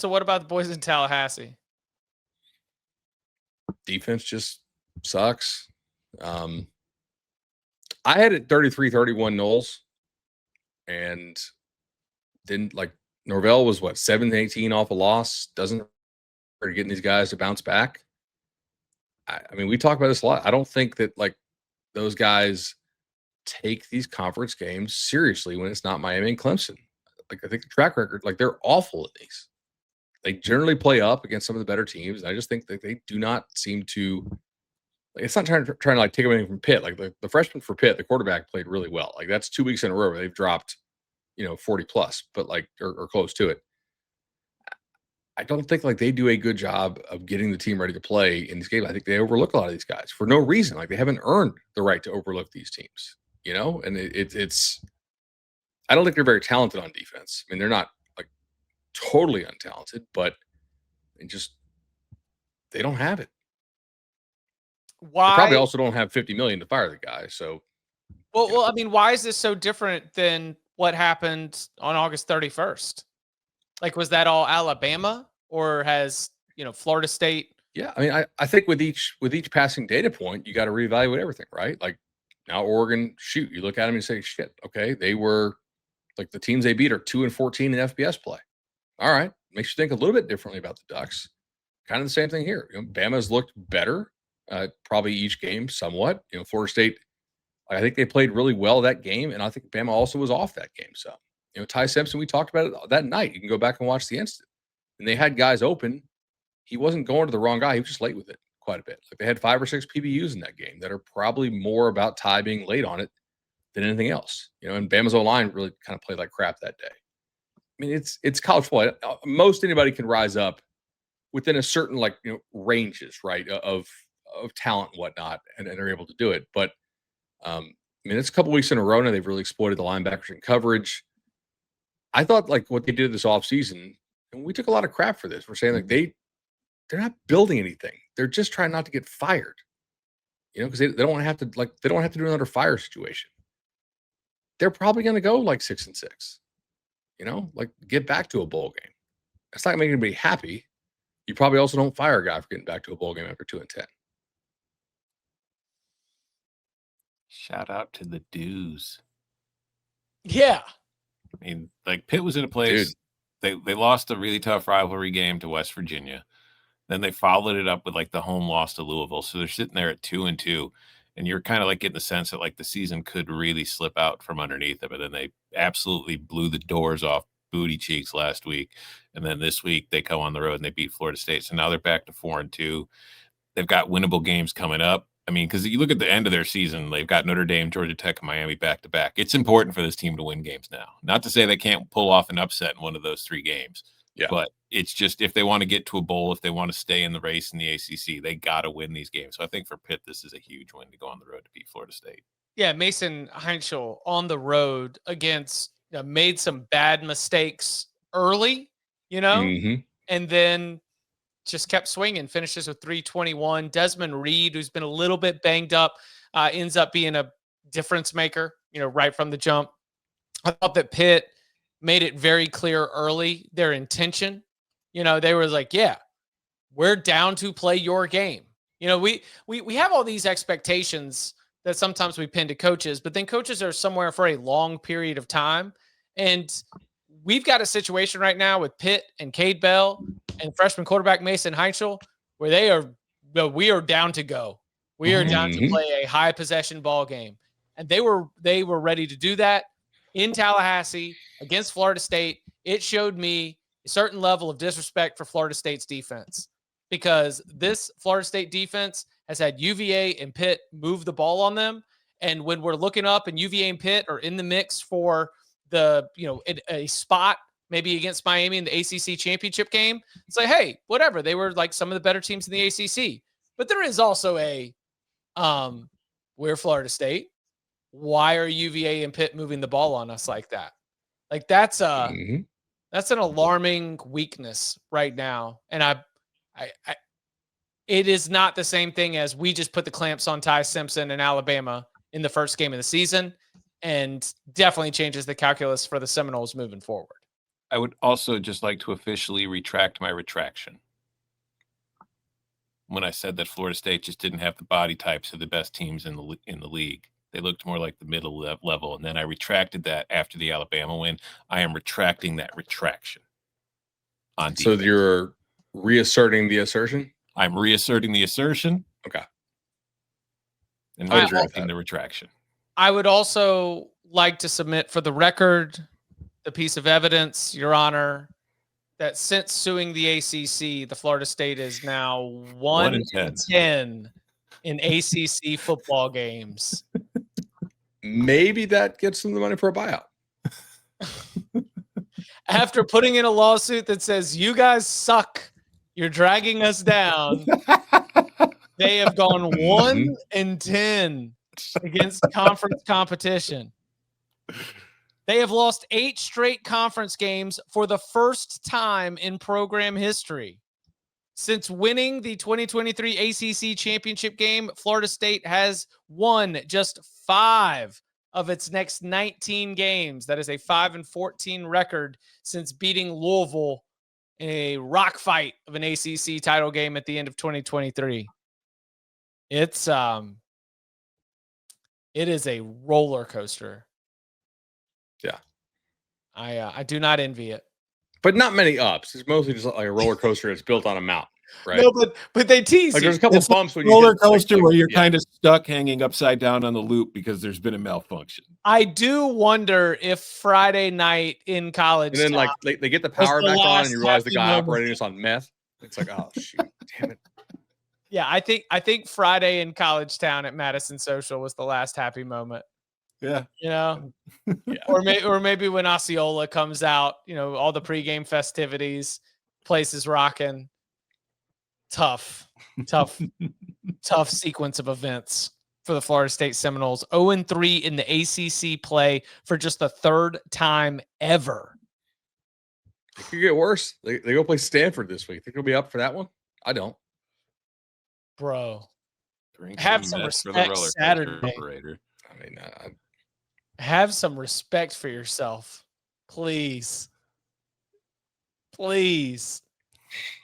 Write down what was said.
So what about the boys in Tallahassee? Defense just sucks. I had it 33-31 Knowles, and then like Norvell was what 7-18 off a loss. Doesn't are getting these guys to bounce back. I mean, we talk about this a lot. I don't think that like those guys take these conference games seriously when it's not Miami and Clemson. Like I think the track record, like they're awful at these. They generally play up against some of the better teams. I just think that they do not seem to. Like, it's not trying to like take anything from Pitt. Like the freshman for Pitt, the quarterback played really well. Like that's 2 weeks in a row where they've dropped, 40 plus, but like or close to it. I don't think like they do a good job of getting the team ready to play in these games. I think they overlook a lot of these guys for no reason. Like they haven't earned the right to overlook these teams, and it's I don't think they're very talented on defense. I mean, they're not like totally untalented, but they don't have it. Why? They probably also don't have $50 million to fire the guy. So, well, I mean, why is this so different than what happened on August 31st? Like, was that all Alabama, or has Florida State? Yeah, I mean, I think with each passing data point, you got to reevaluate everything, right? Like now, Oregon, shoot, you look at them and you say, shit, okay, they were like the teams they beat are 2-14 in FBS play. All right, makes you think a little bit differently about the Ducks. Kind of the same thing here. Bama's looked better, probably each game somewhat. Florida State, I think they played really well that game, and I think Bama also was off that game. So, Ty Simpson, we talked about it that night. You can go back and watch the instant, and they had guys open. He wasn't going to the wrong guy. He was just late with it quite a bit. Like they had 5 or 6 PBUs in that game that are probably more about Ty being late on it than anything else. And Bama's O-line really kind of played like crap that day. I mean, it's college football. Most anybody can rise up within a certain ranges, right, of talent and whatnot, and they're able to do it. But I mean, it's a couple weeks in a row now. They've really exploited the linebackers in coverage. I thought like what they did this offseason, and we took a lot of crap for this. We're saying like they're not building anything. They're just trying not to get fired. Because they don't want to have to they don't have to do another fire situation. They're probably going to go like 6-6. Get back to a bowl game. That's not making anybody happy. You probably also don't fire a guy for getting back to a bowl game after 2-10. Shout out to the Dews. Yeah. I mean, like Pitt was in a place they lost a really tough rivalry game to West Virginia. Then they followed it up with like the home loss to Louisville. So they're sitting there at 2-2. And you're kind of like getting the sense that like the season could really slip out from underneath them. But then they absolutely blew the doors off booty cheeks last week. And then this week they come on the road and they beat Florida State. So now they're back to 4-2. They've got winnable games coming up. I mean, because you look at the end of their season, they've got Notre Dame, Georgia Tech, and Miami back to back. It's important for this team to win games now. Not to say they can't pull off an upset in one of those 3 games. Yeah. But it's just if they want to get to a bowl, if they want to stay in the race in the ACC, they got to win these games. So I think for Pitt, this is a huge win to go on the road to beat Florida State. Yeah, Mason Heinschel on the road against made some bad mistakes early, and then just kept swinging, finishes with 321. Desmond Reed, who's been a little bit banged up, ends up being a difference maker, right from the jump. I thought that Pitt made it very clear early their intention. They were like, yeah, we're down to play your game. We have all these expectations that sometimes we pin to coaches, but then coaches are somewhere for a long period of time. And we've got a situation right now with Pitt and Cade Bell and freshman quarterback Mason Heinschel where we are down to go. We are down to play a high possession ball game. And they were ready to do that in Tallahassee against Florida State. It showed me a certain level of disrespect for Florida State's defense, because this Florida State defense has had UVA and Pitt move the ball on them. And when we're looking up and UVA and Pitt are in the mix for the, a spot maybe against Miami in the ACC championship game, it's like, hey, whatever. They were like some of the better teams in the ACC. But there is also we're Florida State. Why are UVA and Pitt moving the ball on us like that? Like that's an alarming weakness right now. And it is not the same thing as we just put the clamps on Ty Simpson and Alabama in the first game of the season, and definitely changes the calculus for the Seminoles moving forward. I would also just like to officially retract my retraction when I said that Florida State just didn't have the body types of the best teams in the league. They looked more like the middle level, and then I retracted that after the Alabama win. I am retracting that retraction. On defense. So you're reasserting the assertion? I'm reasserting the assertion. Okay. And retracting the retraction. I would also like to submit for the record the piece of evidence, Your Honor, that since suing the ACC, the Florida State is now 1-10 in ACC football games. Maybe that gets them the money for a buyout. After putting in a lawsuit that says, you guys suck, you're dragging us down, they have gone 1-10 against conference competition. They have lost 8 straight conference games for the first time in program history. Since winning the 2023 ACC championship game, Florida State has won just 5 of its next 19 games. That is a 5-14 record since beating Louisville in a rock fight of an ACC title game at the end of 2023. It is a roller coaster. Yeah. I do not envy it. But not many ups. It's mostly just like a roller coaster that's built on a mountain, right? No, but they tease like you. There's a couple of bumps when roller you coaster where you're kind of stuck hanging upside down on the loop because there's been a malfunction. I do wonder if Friday night in college, and then like they get the power back on, and you realize the guy operating is on meth. It's like, oh shoot, damn it. Yeah, I think Friday in College Town at Madison Social was the last happy moment. Yeah. You know, or maybe when Osceola comes out, you know, all the pregame festivities, place is rocking. Tough sequence of events for the Florida State Seminoles. 0-3 in the ACC play for just the 3rd time ever. It could get worse. They go play Stanford this week. Think they'll be up for that one? I don't. Bro. Drink have some respect Saturday. I mean, have some respect for yourself. Please.